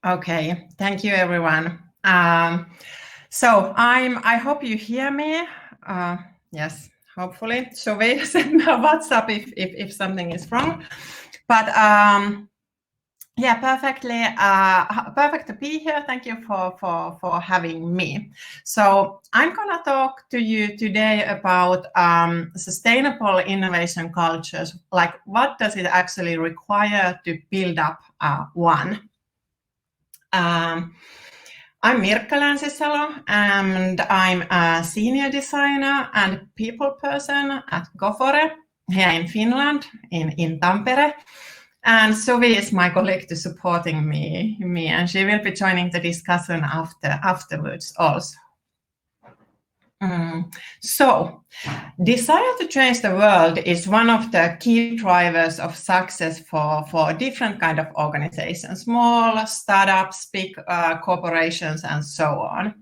Okay, thank you, everyone. I hope you hear me. Yes, hopefully. So wait, send me a WhatsApp if something is wrong. But yeah, perfect to be here. Thank you for having me. So I'm gonna talk to you today about sustainable innovation cultures. Like, what does it actually require to build up one? I'm Mirkka Länsisalo, and I'm a senior designer and people person at Gofore here in Finland, in Tampere. And Suvi is my colleague to supporting me, and she will be joining the discussion afterwards also. So, desire to change the world is one of the key drivers of success for different kind of organizations, small startups, big corporations, and so on.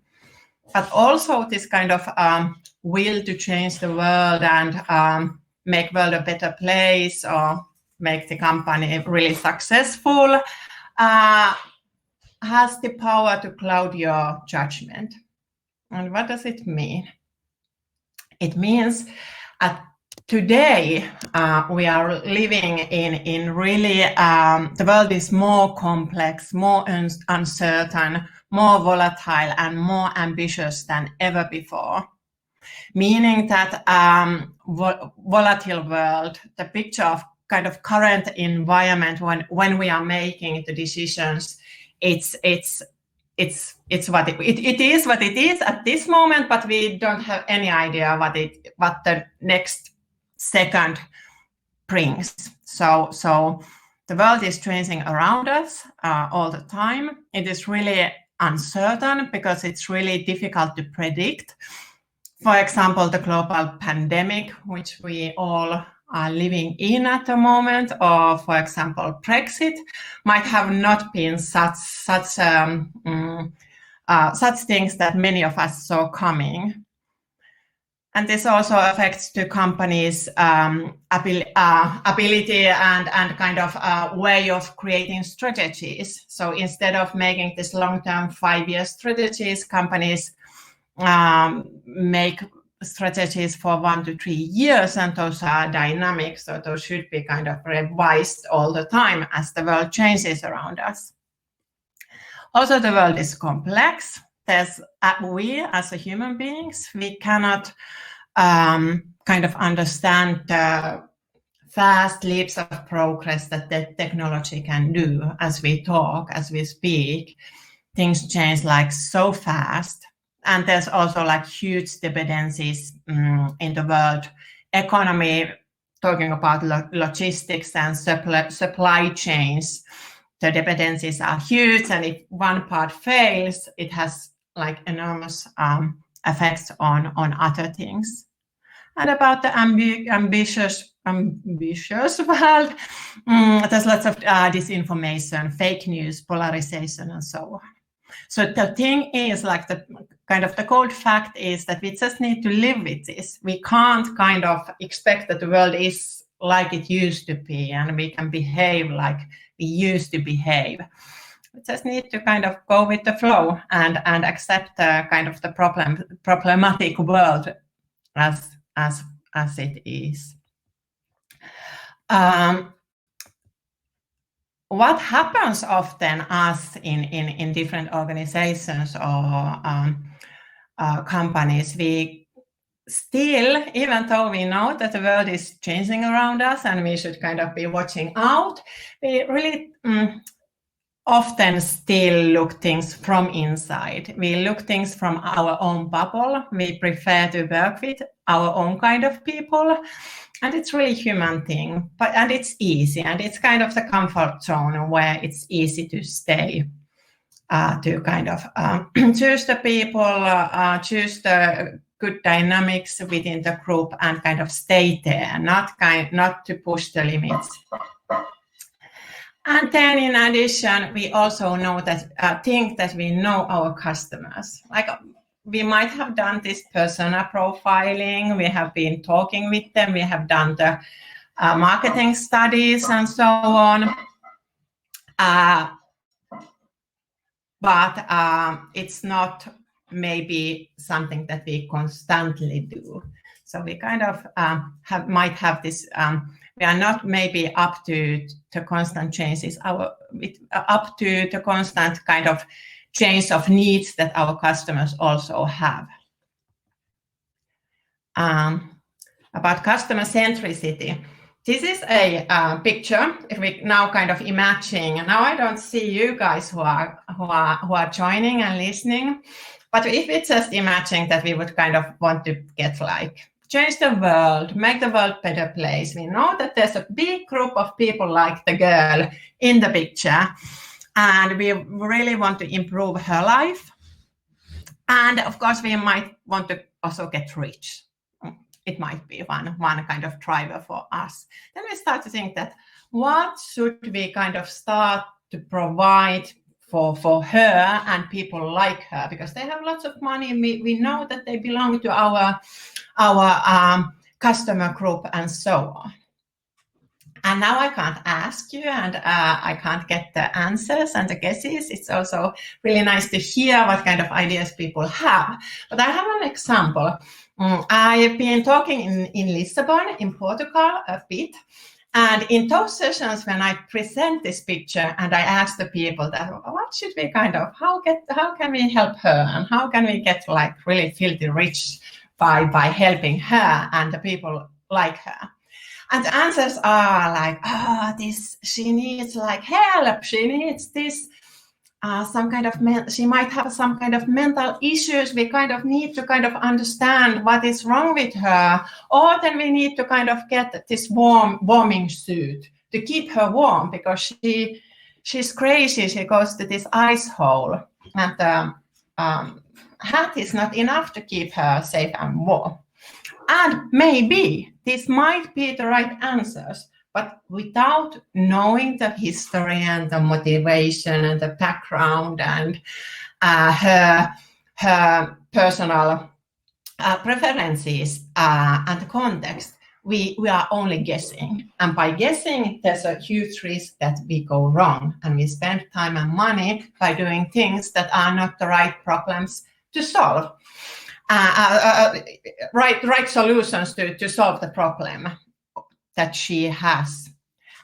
But also this kind of will to change the world and make world a better place or make the company really successful has the power to cloud your judgment. And what does it mean? It means today we are living in really, the world is more complex, more uncertain, more volatile, and more ambitious than ever before. Meaning that volatile world, the picture of kind of current environment when we are making the decisions, it's what it is what it is at this moment, but we don't have any idea what the next second brings. So the world is changing around us all the time. It is really uncertain because it's really difficult to predict. For example, the global pandemic, which we all are living in at the moment, or for example, Brexit, might have not been such things that many of us saw coming. And this also affects the company's ability and kind of way of creating strategies. So instead of making this long-term 5-year strategies, companies make strategies for 1 to 3 years, and those are dynamic, so those should be kind of revised all the time as the world changes around us. Also, the world is complex. We as a human beings, we cannot kind of understand the fast leaps of progress that the technology can do. As we talk, as we speak, things change like so fast. And there's also like huge dependencies in the world economy, talking about logistics and supply chains. The dependencies are huge, and if one part fails, it has like enormous effects on other things. And about the ambitious world, there's lots of disinformation, fake news, polarization, and so on. So the thing is, like, the kind of the cold fact is that we just need to live with this. We can't kind of expect that the world is like it used to be and we can behave like we used to behave. We just need to kind of go with the flow and accept the kind of the problematic world as it is. What happens often us in different organizations or companies, we still, even though we know that the world is changing around us and we should kind of be watching out, we really often still look things from inside. We look things from our own bubble. We prefer to work with our own kind of people. And it's really human thing, and it's easy, and it's kind of the comfort zone where it's easy to stay, to kind of choose the people, choose the good dynamics within the group, and kind of stay there, not to push the limits. And then, in addition, we also know that think that we know our customers. Like, we might have done this persona profiling, we have been talking with them, we have done the marketing studies and so on. but it's not maybe something that we constantly do. So we kind of might have this, we are not maybe up to constant changes, up to the constant kind of change of needs that our customers also have. About customer centricity. This is a picture. If we now kind of imagining, now I don't see you guys who are joining and listening, but if it's just imagining that we would kind of want to get like change the world, make the world a better place. We know that there's a big group of people like the girl in the picture, and we really want to improve her life. And of course, we might want to also get rich. It might be one kind of driver for us. Then we start to think that what should we kind of start to provide for her and people like her, because they have lots of money. We know that they belong to our customer group and so on. And now I can't ask you, and I can't get the answers and the guesses. It's also really nice to hear what kind of ideas people have. But I have an example. I've been talking in Lisbon, in Portugal, a bit. And in those sessions, when I present this picture and I ask the people that, what should we kind of, how can we help her, and how can we get like really filthy rich by helping her and the people like her? And the answers are like, she needs like help. She needs this, some kind of, she might have some kind of mental issues. We kind of need to kind of understand what is wrong with her. Or then we need to kind of get this warming suit to keep her warm, because she's crazy. She goes to this ice hole, and the hat is not enough to keep her safe and warm. And maybe this might be the right answers, but without knowing the history and the motivation and the background and her personal preferences and the context, we are only guessing. And by guessing, there's a huge risk that we go wrong, and we spend time and money by doing things that are not the right problems to solve. Right solutions to solve the problem that she has.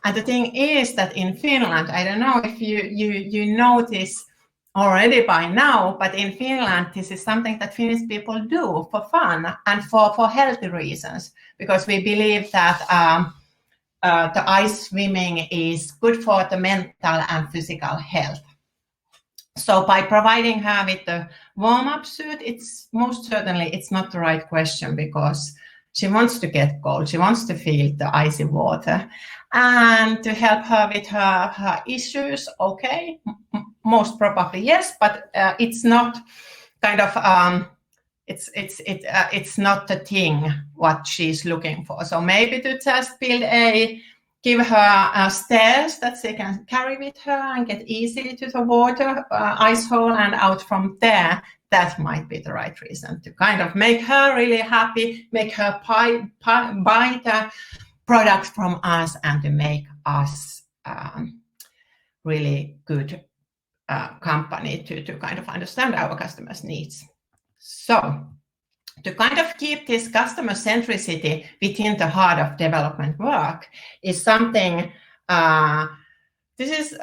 And the thing is that in Finland, I don't know if you know this already by now, but in Finland, this is something that Finnish people do for fun and for healthy reasons, because we believe that the ice swimming is good for the mental and physical health. So by providing her with the warm-up suit, it's most certainly it's not the right question, because she wants to get cold. She wants to feel the icy water. And to help her with her issues, okay, most probably yes, but it's not kind of it's not the thing what she's looking for. So maybe to just give her stairs that she can carry with her and get easily to the water, ice hole, and out from there. That might be the right reason to kind of make her really happy, make her buy the products from us, and to make us really good company to kind of understand our customers' needs. So to kind of keep this customer centricity within the heart of development work is something, this is,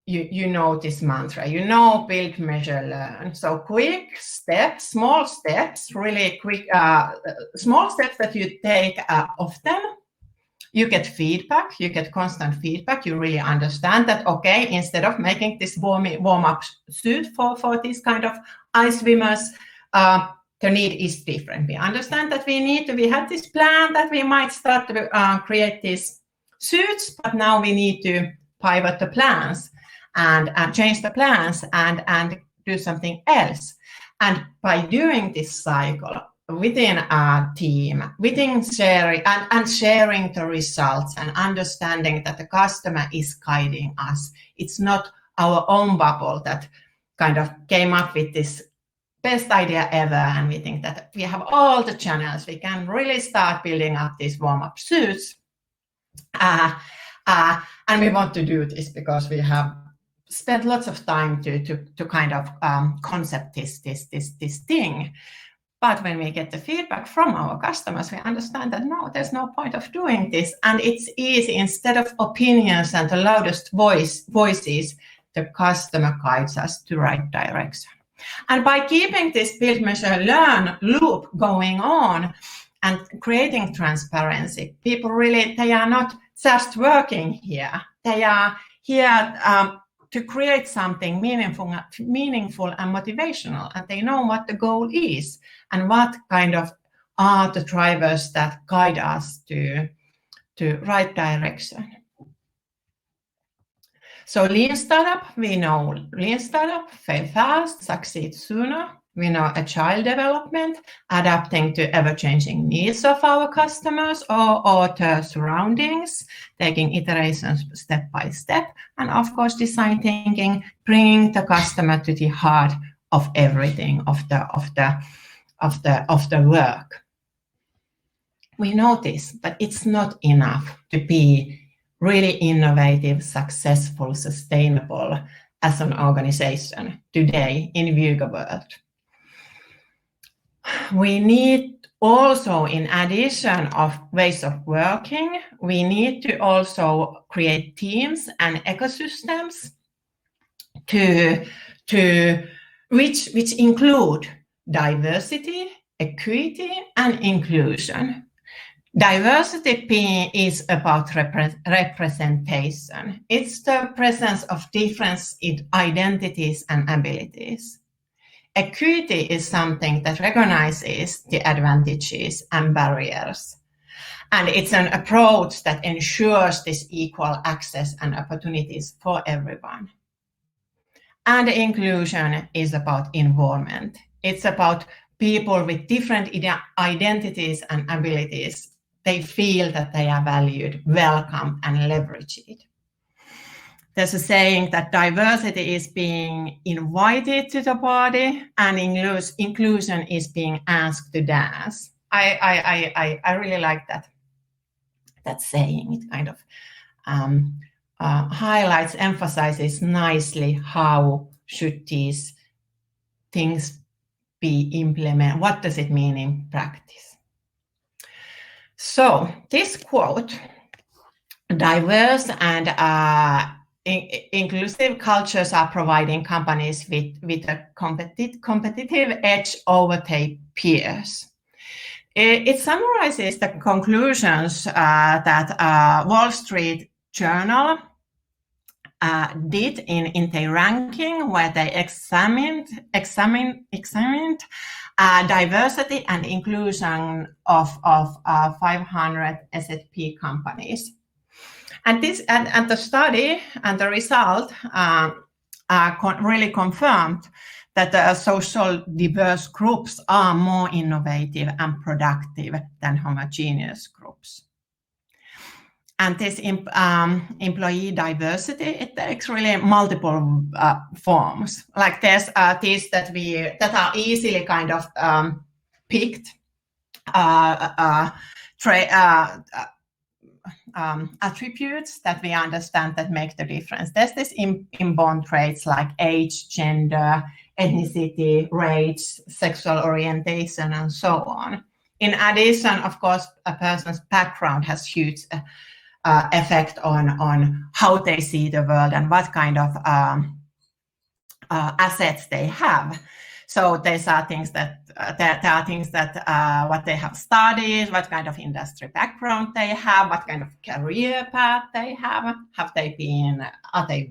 you know this mantra, build, measure, learn. So quick steps, small steps, really quick, small steps that you take often. You get feedback, you get constant feedback, you really understand that, okay, instead of making this warm-up suit for these kind of ice swimmers, the need is different. We understand that we had this plan that we might start to create these suits, but now we need to pivot the plans and change the plans and do something else. And by doing this cycle within our team, within sharing and sharing the results and understanding that the customer is guiding us, it's not our own bubble that kind of came up with this best idea ever, and we think that we have all the channels, we can really start building up these warm-up suits, and we want to do this because we have spent lots of time to kind of concept this thing. But when we get the feedback from our customers, we understand that no, there's no point of doing this. And it's easy. Instead of opinions and the loudest voices, the customer guides us to right direction. And by keeping this build, measure, learn loop going on and creating transparency, people really, they are not just working here. They are here to create something meaningful and motivational, and they know what the goal is and what kind of are the drivers that guide us to right direction. So lean startup, we know lean startup, fail fast, succeed sooner. We know agile development, adapting to ever-changing needs of our customers or the surroundings, taking iterations step by step, and of course, design thinking, bringing the customer to the heart of everything of the work. We know this, but it's not enough to be really innovative, successful, sustainable as an organization today in Vuga world. We need also, in addition of ways of working, we need to also create teams and ecosystems which include diversity, equity, and inclusion. Diversity is about representation. It's the presence of different identities and abilities. Equity is something that recognizes the advantages and barriers. And it's an approach that ensures this equal access and opportunities for everyone. And inclusion is about involvement. It's about people with different identities and abilities. They feel that they are valued, welcomed, and leveraged. There's a saying that diversity is being invited to the party and inclusion is being asked to dance. I really like that saying. It kind of highlights, emphasizes nicely how should these things be implemented. What does it mean in practice? So this quote, diverse and inclusive cultures are providing companies with a competitive edge over their peers. It summarizes the conclusions that Wall Street Journal did in their ranking, where they examined diversity and inclusion of 500 S&P companies. And the study and the result really confirmed that the social diverse groups are more innovative and productive than homogeneous groups. And this employee diversity, it takes really multiple forms. Like there's these that are easily kind of picked attributes that we understand that make the difference. There's this inborn traits like age, gender, ethnicity, race, sexual orientation, and so on. In addition, of course, a person's background has huge effect on how they see the world and what kind of assets they have. So these are things that what they have studied, what kind of industry background they have, what kind of career path they have. Are they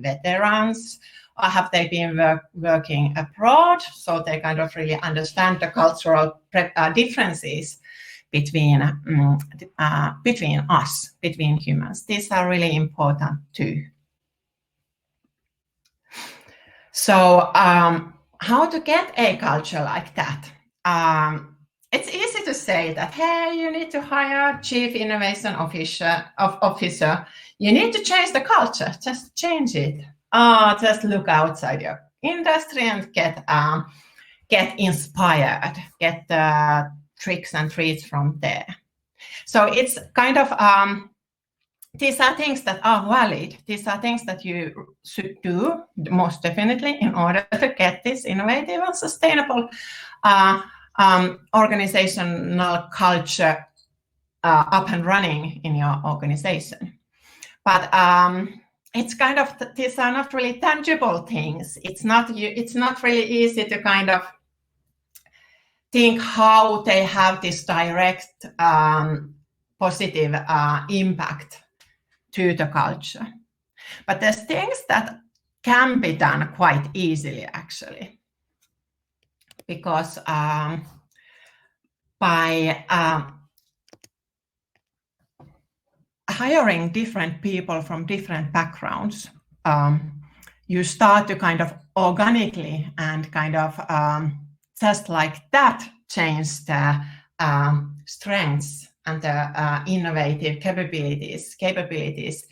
veterans, or have they been working abroad? So they kind of really understand the cultural differences between us, between humans. These are really important too. So how to get a culture like that? It's easy to say that, hey, you need to hire Chief Innovation Officer. You need to change the culture. Just change it. Just look outside your industry and get inspired. Get tricks and treats from there. So it's kind of these are things that are valid. These are things that you should do most definitely in order to get this innovative and sustainable organizational culture up and running in your organization. But it's kind of, these are not really tangible things. It's not really easy to kind of think how they have this direct positive impact to the culture. But there's things that can be done quite easily, actually, because by hiring different people from different backgrounds, you start to kind of organically and kind of just like that change the strengths and the innovative capabilities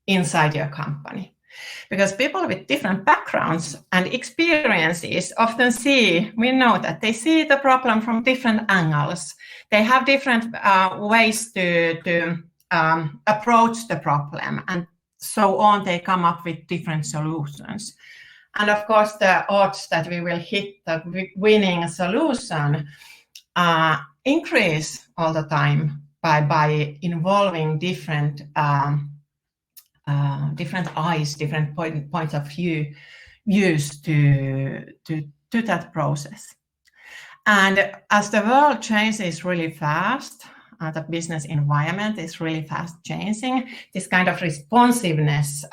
inside your company. Because people with different backgrounds and experiences often we know that they see the problem from different angles. They have different ways to approach the problem, and so on. They come up with different solutions. And of course, the odds that we will hit the winning solution increase all the time by involving different eyes, different points of views to that process. And as the world changes really fast, the business environment is really fast changing, this kind of responsiveness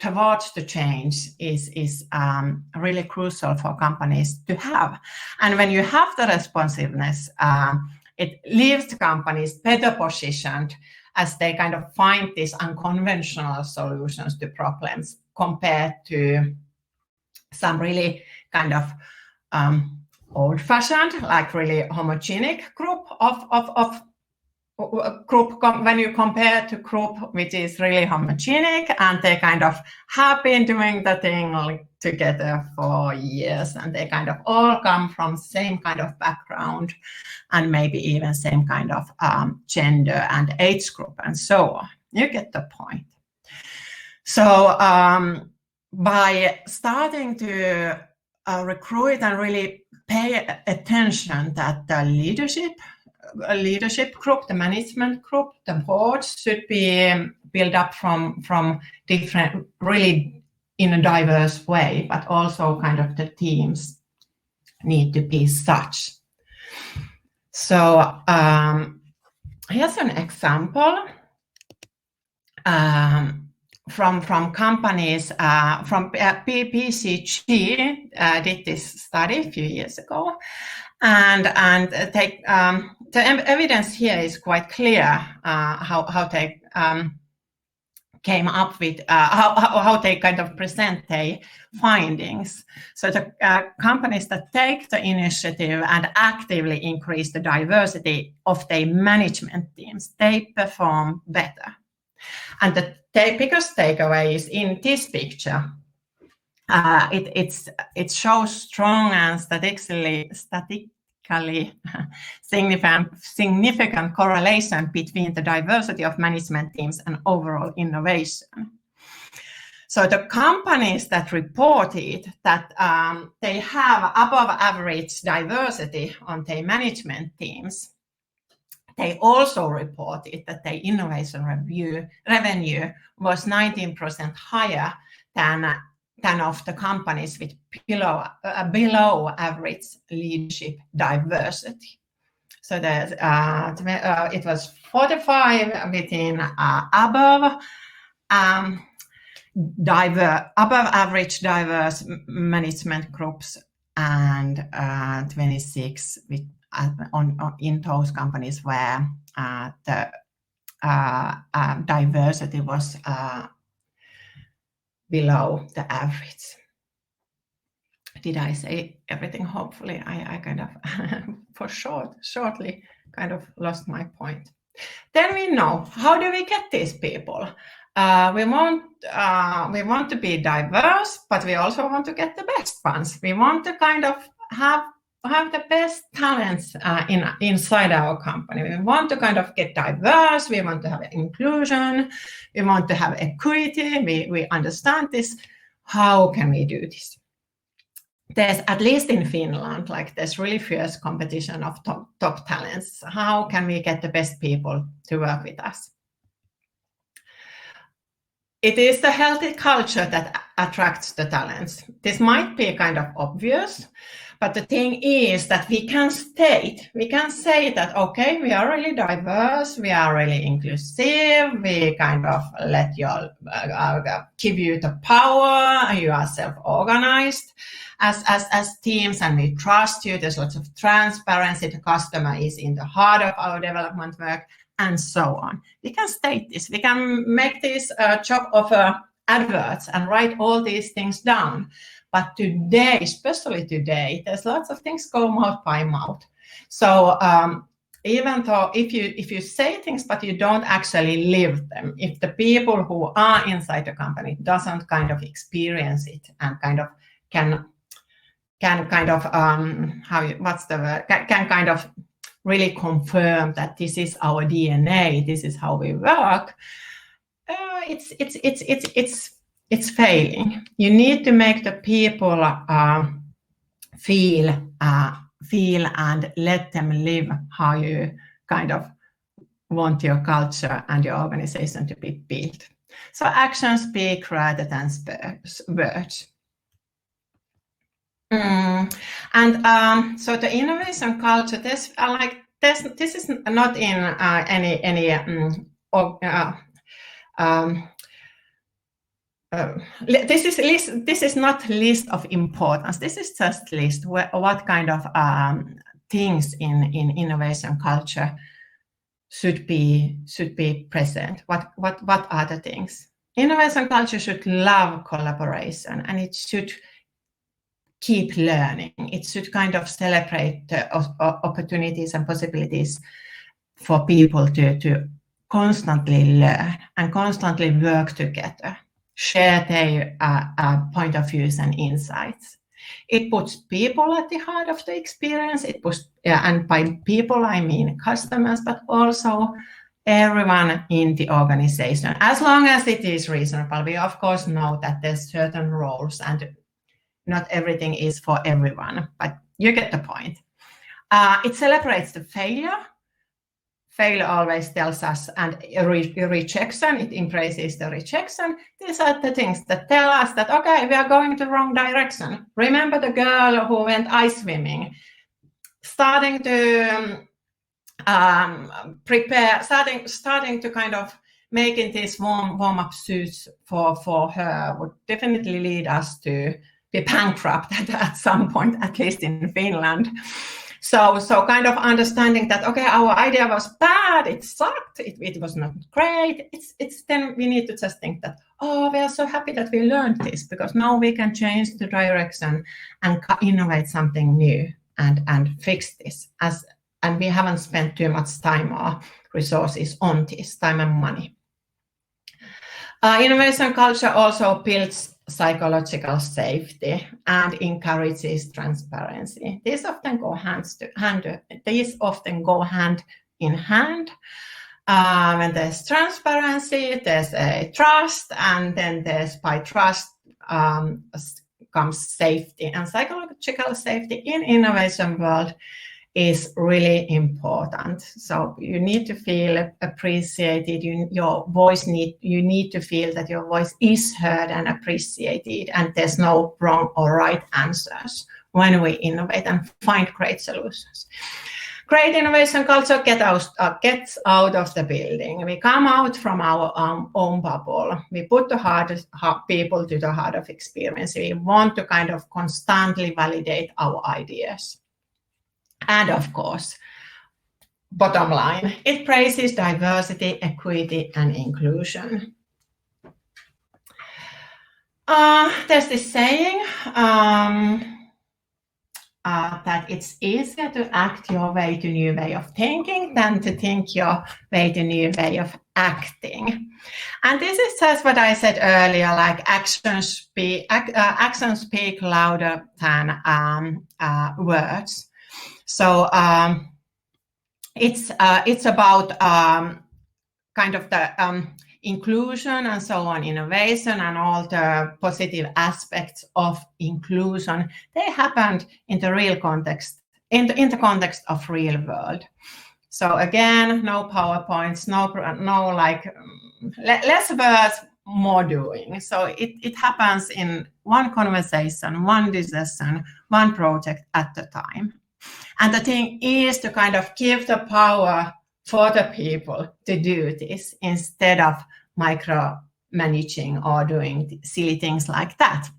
towards the change is really crucial for companies to have. And when you have the responsiveness, it leaves the companies better positioned as they kind of find these unconventional solutions to problems compared to some really kind of old-fashioned, like really homogenic group when you compare to group which is really homogenic, and they kind of have been doing the thing together for years, and they kind of all come from same kind of background and maybe even same kind of gender and age group and so on. You get the point. So by starting to recruit and really pay attention that the leadership group, the management group, the boards should be built up from different, really in a diverse way, but also kind of the teams need to be such. So here's an example from companies, from BCG did this study a few years ago, and the evidence here is quite clear how they came up with how they kind of present their findings. So the companies that take the initiative and actively increase the diversity of their management teams, they perform better. And the biggest takeaway is in this picture. It shows strong and statistically significant correlation between the diversity of management teams and overall innovation. So the companies that reported that they have above average diversity on their management teams, they also reported that their innovation revenue was 19% higher than of the companies with below average leadership diversity. So there's it was 45 within above average diverse management groups, and 26 with in those companies where the diversity was below the average. Did I say everything? Hopefully, I kind of shortly kind of lost my point. Then we know, how do we get these people? We want to be diverse, but we also want to get the best ones. We want to kind of have have the best talents inside our company. We want to kind of get diverse. We want to have inclusion. We want to have equity. We understand this. How can we do this? There's, at least in Finland, like there's really fierce competition of top talents. How can we get the best people to work with us? It is the healthy culture that attracts the talents. This might be kind of obvious, but the thing is that we can say that, okay, we are really diverse, we are really inclusive, we kind of let you, give you the power, you are self-organized as teams, and we trust you. There's lots of transparency. The customer is in the heart of our development work, and so on. We can state this. We can make this job offer adverts and write all these things down. But today, especially today, there's lots of things go mouth by mouth. So even though if you say things but you don't actually live them, if the people who are inside the company doesn't kind of experience it and kind of can kind of can kind of really confirm that this is our DNA, this is how we work, it's failing. You need to make the people feel and let them live how you kind of want your culture and your organization to be built. So actions speak rather than words. So the innovation culture, this is not in this is not list of importance. This is just list what kind of things in innovation culture should be present. What are the things? Innovation culture should love collaboration, and it should keep learning. It should kind of celebrate the opportunities and possibilities for people to constantly learn and constantly work together, share their point of views and insights. It puts people at the heart of the experience. It puts, and by people I mean customers, but also everyone in the organization. As long as it is reasonable, we of course know that there's certain roles and not everything is for everyone, but you get the point. It celebrates the failure. Failure always tells us, and rejection, it embraces the rejection. These are the things that tell us that, okay, we are going the wrong direction. Remember the girl who went ice swimming, starting to prepare, starting to kind of making these warm-up suits for her would definitely lead us to be bankrupt at some point, at least in Finland. So kind of understanding that, okay, our idea was bad, it sucked, it was not great. It's then we need to just think that, oh, we are so happy that we learned this, because now we can change the direction and innovate something new and fix this. And we haven't spent too much time or resources on this, time and money. Innovation culture also builds psychological safety and encourages transparency. These often go hand in hand. When there's transparency, there's a trust, and then by trust comes safety. And psychological safety in innovation world is really important. So you need to feel appreciated. You need to feel that your voice is heard and appreciated, and there's no wrong or right answers when we innovate and find great solutions. Great innovation culture gets out of the building. We come out from our own bubble. We put the people to the heart of experience. We want to kind of constantly validate our ideas. And of course, bottom line, it praises diversity, equity, and inclusion. There's this saying that it's easier to act your way to new way of thinking than to think your way to new way of acting. And this is just what I said earlier, like actions speak louder than words. So it's about kind of the inclusion and so on, innovation and all the positive aspects of inclusion. They happened in the real context, in the context of real world. So again, no PowerPoints, no like less words, more doing. So it happens in one conversation, one discussion, one project at a time. And the thing is to kind of give the power for the people to do this instead of micromanaging or doing silly things like that.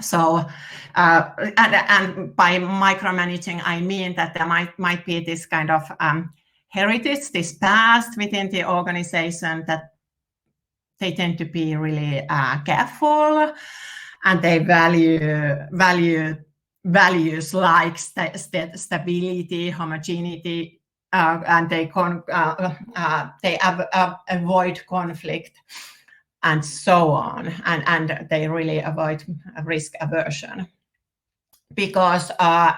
So, and by micromanaging, I mean that there might be this kind of heritage, this past within the organization that they tend to be really careful, and they value values like stability, homogeneity, and they avoid conflict and so on, and they really avoid risk aversion because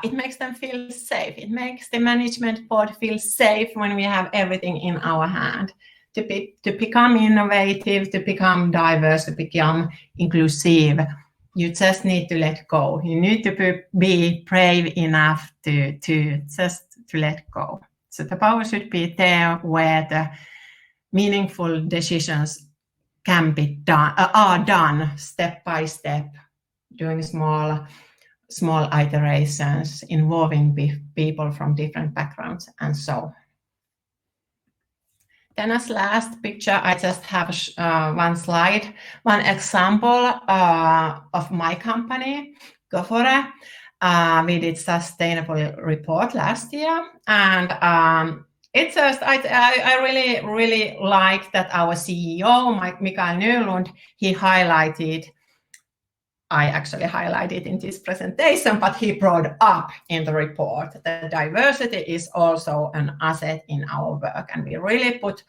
it makes them feel safe. It makes the management board feel safe when we have everything in our hand to become innovative, to become diverse, to become inclusive. You just need to let go. You need to be brave enough to let go. So the power should be there where the meaningful decisions can be done, are done step by step, doing small iterations, involving people from different backgrounds, and so on. Then as last picture, I just have one slide, one example of my company, Gofore. We did sustainable report last year, and it's just I really like that our CEO, Mikael Nylund, he highlighted. I actually highlighted in this presentation, but he brought up in the report that diversity is also an asset in our work, and we really put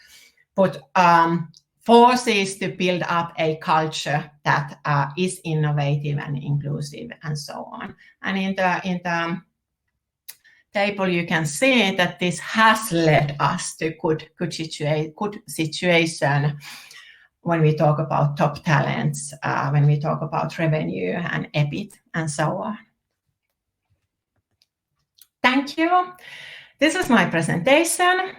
forces to build up a culture that is innovative and inclusive, and so on. And in the table, you can see that this has led us to good situation. When we talk about top talents, when we talk about revenue and EBIT, and so on. Thank you. This is my presentation.